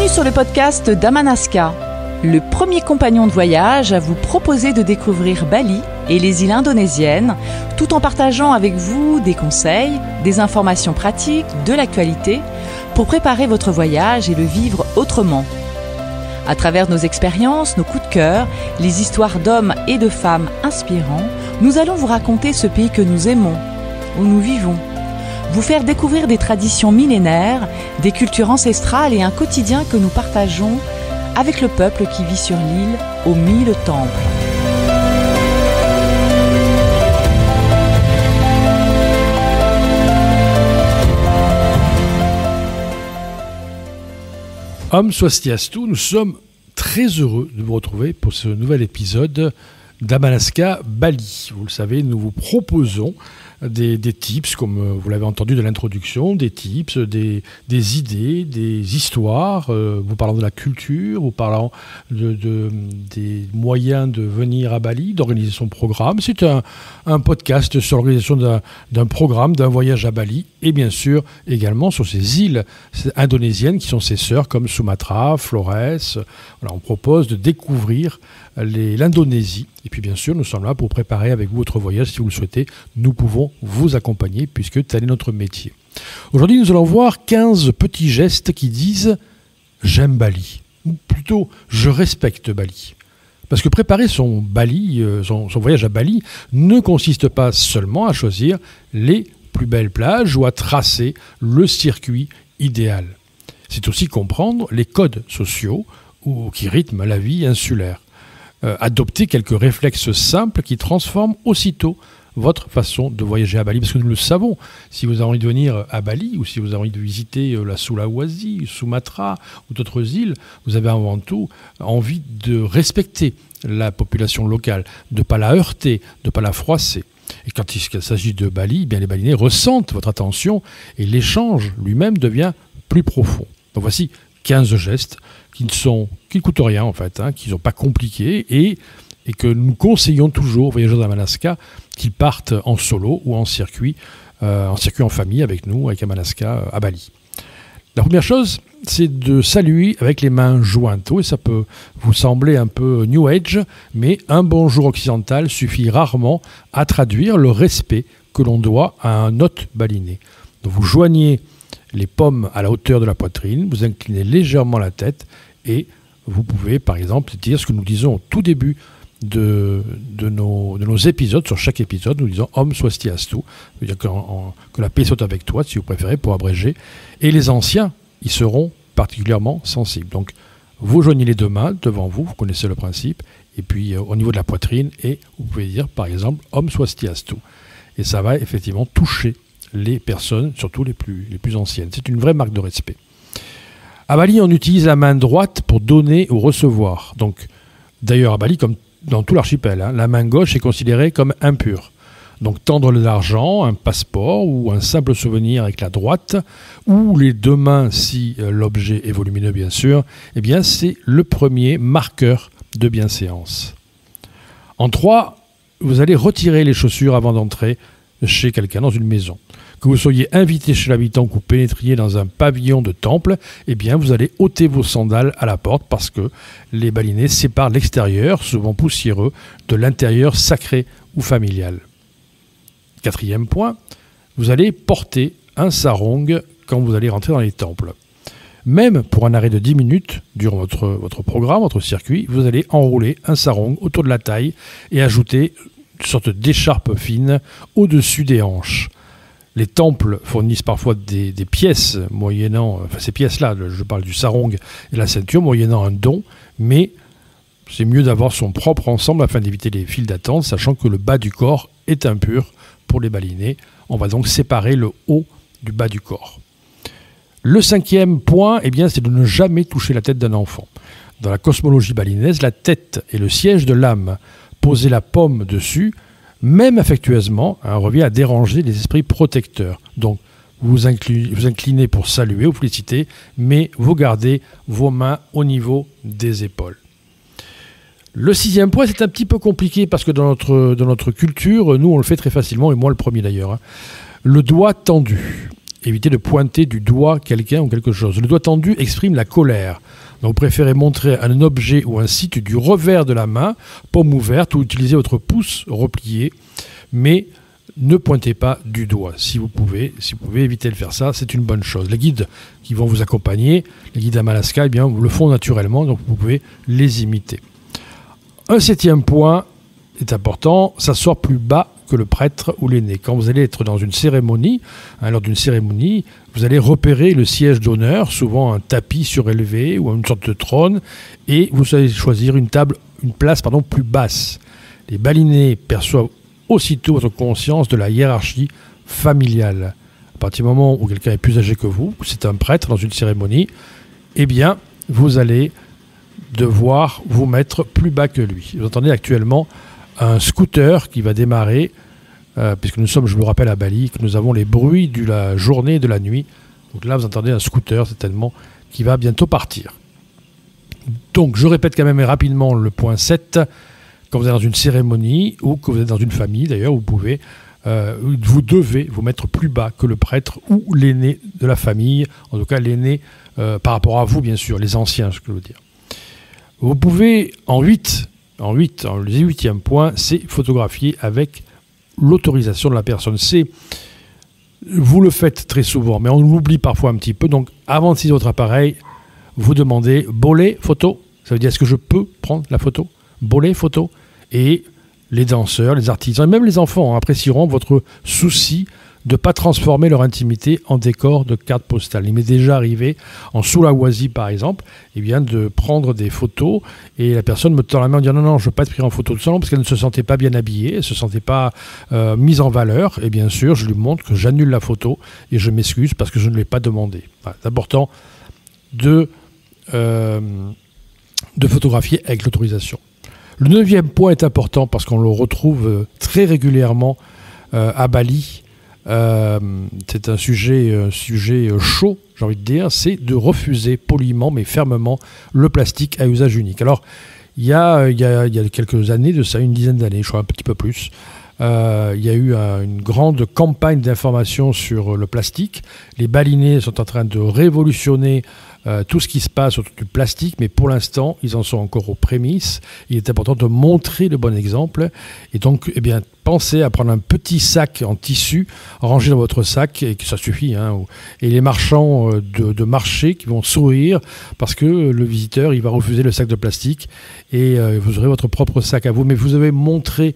Bienvenue sur le podcast d'Amanaska, le premier compagnon de voyage à vous proposer de découvrir Bali et les îles indonésiennes, tout en partageant avec vous des conseils, des informations pratiques, de l'actualité, pour préparer votre voyage et le vivre autrement. À travers nos expériences, nos coups de cœur, les histoires d'hommes et de femmes inspirants, nous allons vous raconter ce pays que nous aimons, où nous vivons. Vous faire découvrir des traditions millénaires, des cultures ancestrales et un quotidien que nous partageons avec le peuple qui vit sur l'île aux 1000 temples. Om Swastiastu, nous sommes très heureux de vous retrouver pour ce nouvel épisode d'Amanaska Bali. Vous le savez, nous vous proposons des tips, comme vous l'avez entendu de l'introduction, des tips, des idées, des histoires, vous parlant de la culture, vous parlant des moyens de venir à Bali, d'organiser son programme. C'est un podcast sur l'organisation d'un programme, d'un voyage à Bali, et bien sûr également sur ces îles indonésiennes qui sont ses sœurs comme Sumatra, Flores. Voilà, on propose de découvrir l'Indonésie. Et puis bien sûr, nous sommes là pour préparer avec vous votre voyage. Si vous le souhaitez, nous pouvons vous accompagner puisque tel est notre métier. Aujourd'hui, nous allons voir 15 petits gestes qui disent « j'aime Bali » ou plutôt « je respecte Bali ». Parce que préparer son voyage à Bali ne consiste pas seulement à choisir les plus belles plages ou à tracer le circuit idéal. C'est aussi comprendre les codes sociaux qui rythment la vie insulaire. Adopter quelques réflexes simples qui transforment aussitôt votre façon de voyager à Bali. Parce que nous le savons, si vous avez envie de venir à Bali ou si vous avez envie de visiter la Sulawesi, Sumatra ou d'autres îles, vous avez avant tout envie de respecter la population locale, de ne pas la heurter, de ne pas la froisser. Et quand il s'agit de Bali, eh bien les Balinais ressentent votre attention et l'échange lui-même devient plus profond. Donc voici 15 gestes qui ne coûtent rien en fait, qui ne sont pas compliqués et que nous conseillons toujours aux voyageurs d'Amanaska qu'ils partent en solo ou en circuit en famille avec nous, avec Amanaska à Bali. La première chose, c'est de saluer avec les mains jointes. Oui, ça peut vous sembler un peu New Age, mais un bonjour occidental suffit rarement à traduire le respect que l'on doit à un hôte balinais. Donc vous joignez les paumes à la hauteur de la poitrine, vous inclinez légèrement la tête et vous pouvez par exemple dire ce que nous disons au tout début de nos épisodes. Sur chaque épisode, nous disons Om Swastiastu, c'est-à-dire que la paix soit avec toi, si vous préférez, pour abréger. Et les anciens, ils seront particulièrement sensibles. Donc, vous joignez les deux mains devant vous, vous connaissez le principe, et puis au niveau de la poitrine, et vous pouvez dire par exemple Om Swastiastu. Et ça va effectivement toucher les personnes, surtout les plus anciennes. C'est une vraie marque de respect. À Bali, on utilise la main droite pour donner ou recevoir. Donc, d'ailleurs, à Bali, comme dans tout l'archipel, la main gauche est considérée comme impure. Donc, tendre de l'argent, un passeport ou un simple souvenir avec la droite, ou les deux mains si l'objet est volumineux, bien sûr, eh bien, c'est le premier marqueur de bienséance. En 3, vous allez retirer les chaussures avant d'entrer chez quelqu'un dans une maison. Que vous soyez invité chez l'habitant ou que vous pénétriez dans un pavillon de temple, eh bien vous allez ôter vos sandales à la porte parce que les Balinais séparent l'extérieur, souvent poussiéreux, de l'intérieur sacré ou familial. 4e point, vous allez porter un sarong quand vous allez rentrer dans les temples. Même pour un arrêt de 10 minutes durant votre programme, votre circuit, vous allez enrouler un sarong autour de la taille et ajouter une sorte d'écharpe fine au-dessus des hanches. Les temples fournissent parfois des pièces moyennant, ces pièces-là, je parle du sarong et la ceinture, moyennant un don, mais c'est mieux d'avoir son propre ensemble afin d'éviter les files d'attente, sachant que le bas du corps est impur pour les Balinais. On va donc séparer le haut du bas du corps. Le 5e point, eh bien, c'est de ne jamais toucher la tête d'un enfant. Dans la cosmologie balinaise, la tête est le siège de l'âme. Poser la paume dessus, même affectueusement, revient à déranger les esprits protecteurs. Donc, vous inclinez pour saluer ou féliciter, mais vous gardez vos mains au niveau des épaules. Le 6e point, c'est un petit peu compliqué parce que dans notre culture, nous, on le fait très facilement, et moi le premier d'ailleurs. Le doigt tendu. évitez de pointer du doigt quelqu'un ou quelque chose. Le doigt tendu exprime la colère. Donc, préférez montrer un objet ou un site du revers de la main, paume ouverte, ou utiliser votre pouce replié, mais ne pointez pas du doigt. Si vous pouvez éviter de faire ça, c'est une bonne chose. Les guides qui vont vous accompagner, les guides d'Amalaska, eh bien, vous le font naturellement, donc vous pouvez les imiter. Un 7e point est important, s'asseoir plus bas que le prêtre ou l'aîné. Quand vous allez être dans une cérémonie, lors d'une cérémonie, vous allez repérer le siège d'honneur, souvent un tapis surélevé ou une sorte de trône, et vous allez choisir une place plus basse. Les balinés perçoivent aussitôt votre conscience de la hiérarchie familiale. À partir du moment où quelqu'un est plus âgé que vous, c'est un prêtre dans une cérémonie, eh bien, vous allez devoir vous mettre plus bas que lui. Vous entendez actuellement un scooter qui va démarrer, puisque nous sommes, je vous le rappelle, à Bali, que nous avons les bruits de la journée et de la nuit. Donc là, vous entendez un scooter, certainement, qui va bientôt partir. Donc, je répète quand même rapidement le point 7. Quand vous êtes dans une cérémonie, ou que vous êtes dans une famille, d'ailleurs, vous devez vous mettre plus bas que le prêtre ou l'aîné de la famille, en tout cas l'aîné par rapport à vous, bien sûr, les anciens, ce que je veux dire. Vous pouvez, le 8e point, c'est photographier avec l'autorisation de la personne. Vous le faites très souvent, mais on l'oublie parfois un petit peu. Donc, avant de saisir votre appareil, vous demandez « Bolé, photo ». Ça veut dire « Est-ce que je peux prendre la photo ?» Bolé, photo. Et les danseurs, les artisans, et même les enfants apprécieront votre souci de ne pas transformer leur intimité en décor de carte postale. Il m'est déjà arrivé, en Sulawesi par exemple, de prendre des photos et la personne me tend la main en disant non, je ne veux pas être pris en photo de salon parce qu'elle ne se sentait pas bien habillée, elle ne se sentait pas mise en valeur. Et bien sûr, je lui montre que j'annule la photo et je m'excuse parce que je ne l'ai pas demandé. Voilà, c'est important de photographier avec l'autorisation. Le 9e point est important parce qu'on le retrouve très régulièrement à Bali. C'est un sujet chaud, j'ai envie de dire, c'est de refuser poliment mais fermement le plastique à usage unique. Alors, il y a quelques années de ça, une dizaine d'années, je crois un petit peu plus, il y a eu une grande campagne d'information sur le plastique. Les balinés sont en train de révolutionner tout ce qui se passe autour du plastique, mais pour l'instant, ils en sont encore aux prémices. Il est important de montrer le bon exemple. Et donc, pensez à prendre un petit sac en tissu, rangé dans votre sac, et que ça suffit. Et les marchands de marché qui vont sourire parce que le visiteur, il va refuser le sac de plastique et vous aurez votre propre sac à vous. Mais vous avez montré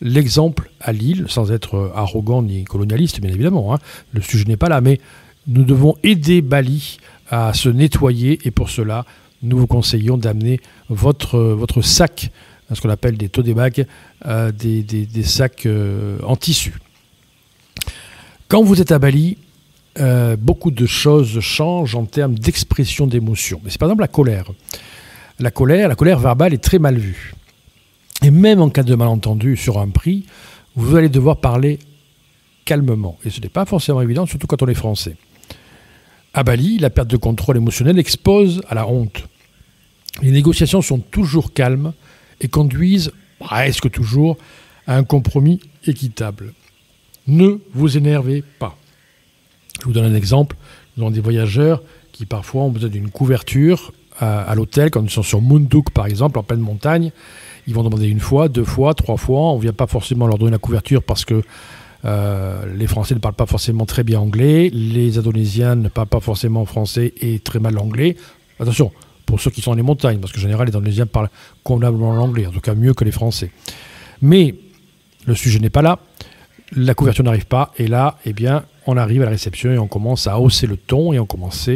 l'exemple à l'île, sans être arrogant ni colonialiste, bien évidemment. Le sujet n'est pas là, mais nous devons aider Bali à se nettoyer et pour cela, nous vous conseillons d'amener votre sac, ce qu'on appelle des tote bags, des sacs en tissu. Quand vous êtes à Bali, beaucoup de choses changent en termes d'expression d'émotion. Mais c'est par exemple la colère. La colère verbale est très mal vue. Et même en cas de malentendu sur un prix, vous allez devoir parler calmement. Et ce n'est pas forcément évident, surtout quand on est français. À Bali, la perte de contrôle émotionnel expose à la honte. Les négociations sont toujours calmes et conduisent presque toujours à un compromis équitable. Ne vous énervez pas. Je vous donne un exemple. Nous avons des voyageurs qui parfois ont besoin d'une couverture à l'hôtel, quand ils sont sur Munduk par exemple, en pleine montagne. Ils vont demander 1 fois, 2 fois, 3 fois. On ne vient pas forcément leur donner la couverture parce que les Français ne parlent pas forcément très bien anglais. Les Indonésiens ne parlent pas forcément français et très mal l'anglais. Attention, pour ceux qui sont dans les montagnes, parce qu'en général, les Indonésiens parlent convenablement l'anglais, en tout cas mieux que les Français. Mais le sujet n'est pas là. La couverture n'arrive pas. Et là, on arrive à la réception et on commence à hausser le ton et on commence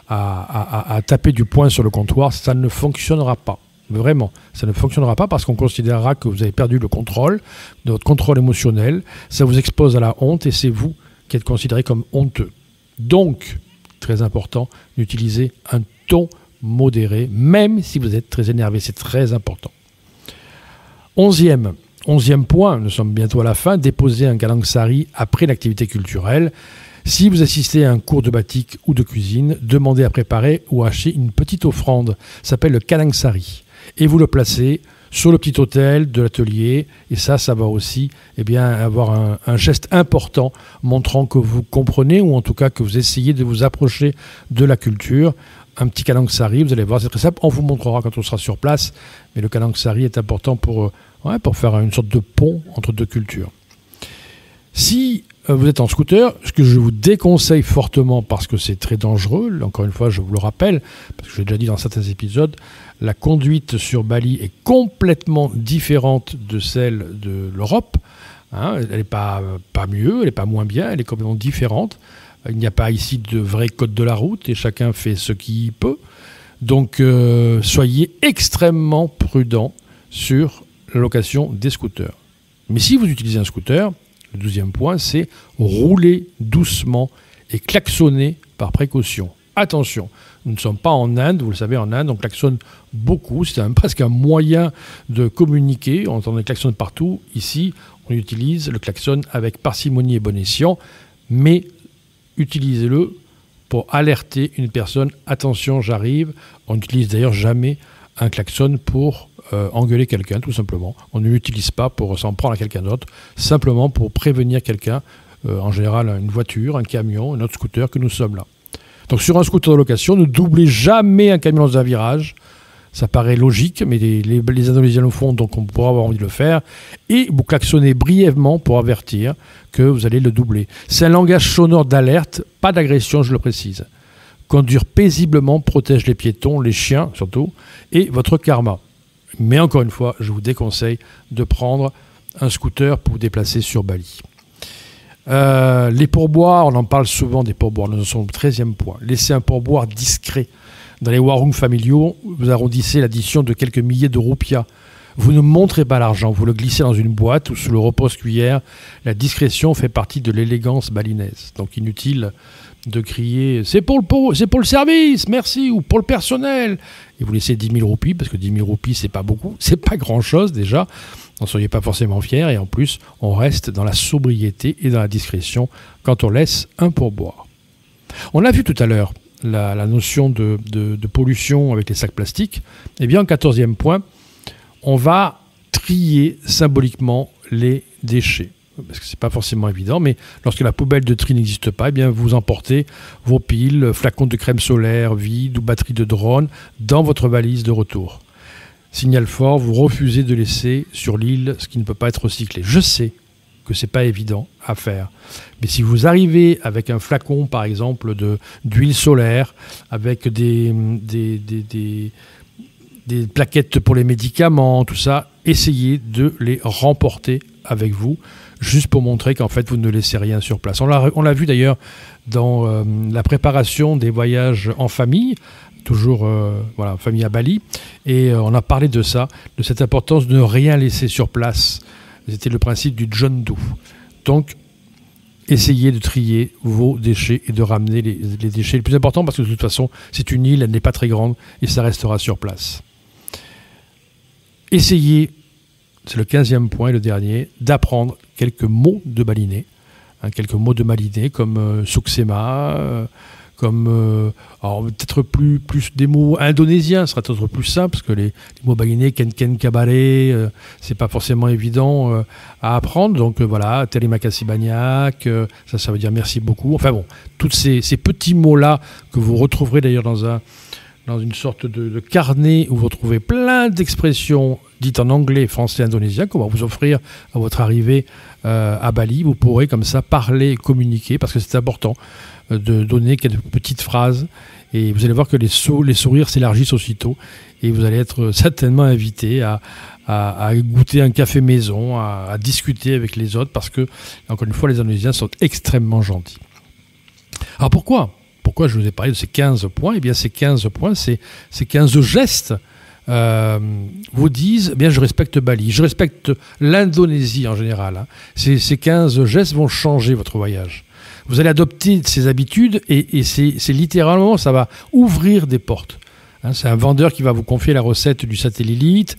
à taper du poing sur le comptoir. Ça ne fonctionnera pas. Vraiment, ça ne fonctionnera pas parce qu'on considérera que vous avez perdu le contrôle, de votre contrôle émotionnel. Ça vous expose à la honte et c'est vous qui êtes considéré comme honteux. Donc, très important, d'utiliser un ton modéré, même si vous êtes très énervé. C'est très important. 11e point, nous sommes bientôt à la fin, déposer un kalangsari après l'activité culturelle. Si vous assistez à un cours de batik ou de cuisine, demandez à préparer ou acheter une petite offrande. Ça s'appelle le kalangsari. et vous le placez sur le petit autel de l'atelier, et ça va aussi avoir un geste important montrant que vous comprenez, ou en tout cas que vous essayez de vous approcher de la culture. Un petit kalangsari, vous allez voir, c'est très simple, on vous montrera quand on sera sur place, mais le kalangsari est important pour faire une sorte de pont entre deux cultures. Si vous êtes en scooter, ce que je vous déconseille fortement parce que c'est très dangereux, encore une fois je vous le rappelle, parce que je l'ai déjà dit dans certains épisodes, la conduite sur Bali est complètement différente de celle de l'Europe. Elle n'est pas mieux, elle n'est pas moins bien, elle est complètement différente. Il n'y a pas ici de vrai code de la route et chacun fait ce qu'il peut. Donc soyez extrêmement prudent sur la location des scooters. Mais si vous utilisez un scooter, le 12e point, c'est rouler doucement et klaxonner par précaution. Attention, nous ne sommes pas en Inde, vous le savez, en Inde, on klaxonne beaucoup, c'est presque un moyen de communiquer, on entend des klaxons partout. Ici, on utilise le klaxon avec parcimonie et bon escient, mais utilisez-le pour alerter une personne. Attention, j'arrive. On n'utilise d'ailleurs jamais un klaxon pour engueuler quelqu'un, tout simplement. On ne l'utilise pas pour s'en prendre à quelqu'un d'autre, simplement pour prévenir quelqu'un, en général une voiture, un camion, un autre scooter, que nous sommes là. Donc sur un scooter de location, ne doublez jamais un camion dans un virage. Ça paraît logique, mais les Indonésiens le font, donc on pourra avoir envie de le faire. Et vous klaxonnez brièvement pour avertir que vous allez le doubler. C'est un langage sonore d'alerte, pas d'agression, je le précise. Conduire paisiblement protège les piétons, les chiens surtout, et votre karma. Mais encore une fois, je vous déconseille de prendre un scooter pour vous déplacer sur Bali. Les pourboires, on en parle souvent des pourboires, nous en sommes au 13e point. Laissez un pourboire discret. Dans les warungs familiaux, vous arrondissez l'addition de quelques milliers de roupias. Vous ne montrez pas l'argent, vous le glissez dans une boîte ou sous le repose-cuillère. La discrétion fait partie de l'élégance balinaise. Donc inutile de crier « c'est pour le service, merci » ou « pour le personnel ». Et vous laissez 10 000 roupies, parce que 10 000 roupies, c'est pas beaucoup, c'est pas grand-chose déjà. N'en soyez pas forcément fiers, et en plus, on reste dans la sobriété et dans la discrétion quand on laisse un pourboire. On a vu tout à l'heure la notion de pollution avec les sacs plastiques. Eh bien, en 14e point, on va trier symboliquement les déchets. Parce que ce n'est pas forcément évident, mais lorsque la poubelle de tri n'existe pas, eh bien vous emportez vos piles, flacons de crème solaire vides ou batteries de drone dans votre valise de retour. Signal fort, vous refusez de laisser sur l'île ce qui ne peut pas être recyclé. Je sais que ce n'est pas évident à faire, mais si vous arrivez avec un flacon, par exemple, d'huile solaire, avec des plaquettes pour les médicaments, tout ça, essayez de les remporter avec vous, juste pour montrer qu'en fait, vous ne laissez rien sur place. On l'a vu d'ailleurs dans la préparation des voyages en famille, toujours famille à Bali, et on a parlé de ça, de cette importance de ne rien laisser sur place. C'était le principe du John Doe. Donc, essayez de trier vos déchets et de ramener les déchets. Le plus important, parce que de toute façon, c'est une île, elle n'est pas très grande, et ça restera sur place. Essayez, c'est le 15e point et le dernier, d'apprendre quelques mots de balinais. Quelques mots de balinais comme suksema, comme peut-être plus des mots indonésiens, ce sera peut-être plus simple, parce que les mots balinais, ken kabare, c'est pas forcément évident à apprendre. Donc voilà, terima kasih banyak, ça veut dire merci beaucoup. Enfin bon, tous ces petits mots-là que vous retrouverez d'ailleurs dans une sorte de carnet où vous retrouvez plein d'expressions dites en anglais, français, indonésien, qu'on va vous offrir à votre arrivée à Bali. Vous pourrez comme ça parler et communiquer, parce que c'est important de donner quelques petites phrases. Et vous allez voir que les sourires s'élargissent aussitôt. Et vous allez être certainement invité à goûter un café maison, à discuter avec les autres, parce que, encore une fois, les Indonésiens sont extrêmement gentils. Alors pourquoi je vous ai parlé de ces 15 points ? Eh bien, ces 15 points, ces 15 gestes vous disent, eh bien, je respecte Bali, je respecte l'Indonésie en général. Ces 15 gestes vont changer votre voyage. Vous allez adopter ces habitudes et c'est littéralement, ça va ouvrir des portes. C'est un vendeur qui va vous confier la recette du satellite,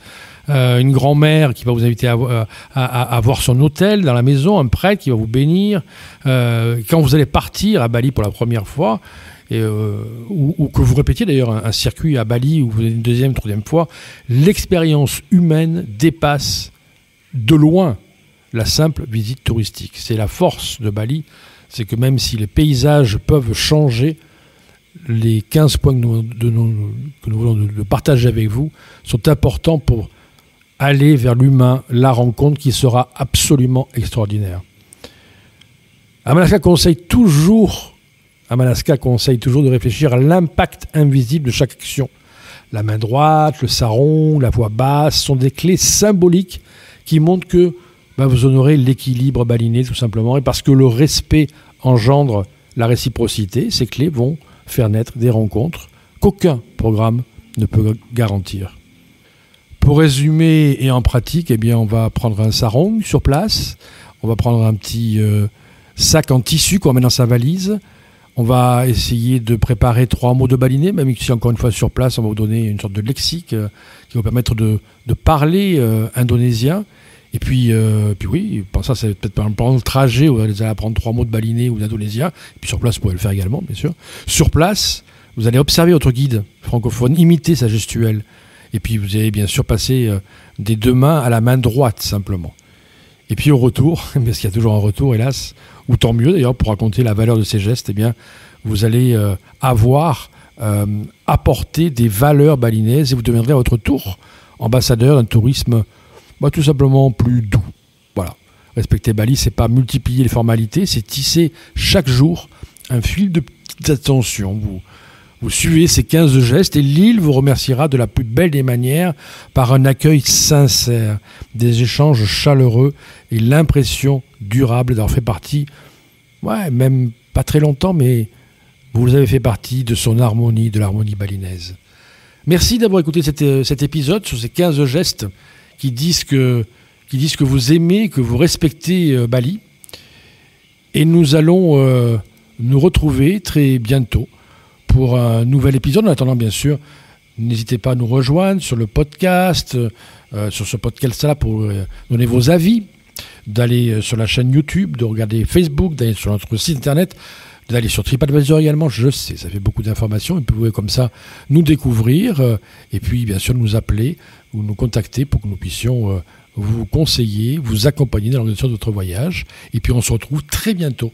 une grand-mère qui va vous inviter à voir son hôtel dans la maison, un prêtre qui va vous bénir. Quand vous allez partir à Bali pour la première fois, ou que vous répétiez d'ailleurs un circuit à Bali où vous êtes une deuxième, troisième fois, l'expérience humaine dépasse de loin la simple visite touristique. C'est la force de Bali, c'est que même si les paysages peuvent changer, les 15 points que nous voulons de partager avec vous sont importants pour aller vers l'humain, la rencontre qui sera absolument extraordinaire. Amalaska conseille toujours de réfléchir à l'impact invisible de chaque action. La main droite, le sarong, la voix basse sont des clés symboliques qui montrent que vous honorez l'équilibre balinais tout simplement. Et parce que le respect engendre la réciprocité, ces clés vont faire naître des rencontres qu'aucun programme ne peut garantir. Pour résumer et en pratique, on va prendre un sarong sur place, on va prendre un petit sac en tissu qu'on met dans sa valise, on va essayer de préparer 3 mots de balinais, même si encore une fois sur place, on va vous donner une sorte de lexique qui va vous permettre de parler indonésien. Et puis oui, ça c'est peut-être pendant le trajet où vous allez apprendre 3 mots de balinais ou d'indonésien. Et puis sur place, vous pouvez le faire également, bien sûr. Sur place, vous allez observer votre guide francophone, imiter sa gestuelle. Et puis vous allez bien sûr passer des 2 mains à la main droite, simplement. Et puis au retour, parce qu'il y a toujours un retour, hélas, ou tant mieux d'ailleurs, pour raconter la valeur de ces gestes, vous allez avoir apporté des valeurs balinaises et vous deviendrez à votre tour ambassadeur d'un tourisme tout simplement plus doux. Voilà. Respecter Bali, c'est pas multiplier les formalités, c'est tisser chaque jour un fil de petites attentions. Vous suivez ces 15 gestes et l'île vous remerciera de la plus belle des manières par un accueil sincère, des échanges chaleureux et l'impression durable d'avoir fait partie, même pas très longtemps, mais vous avez fait partie de son harmonie, de l'harmonie balinaise. Merci d'avoir écouté cet épisode sur ces 15 gestes qui disent que vous aimez, que vous respectez Bali. Et nous allons nous retrouver très bientôt pour un nouvel épisode. En attendant, bien sûr, n'hésitez pas à nous rejoindre sur le podcast, sur ce podcast-là pour donner vos avis, d'aller sur la chaîne YouTube, de regarder Facebook, d'aller sur notre site internet, d'aller sur TripAdvisor également. Je sais, ça fait beaucoup d'informations. Vous pouvez comme ça nous découvrir et puis bien sûr nous appeler ou nous contacter pour que nous puissions vous conseiller, vous accompagner dans l'organisation de votre voyage. Et puis on se retrouve très bientôt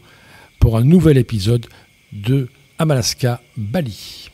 pour un nouvel épisode de Amalaska Bali.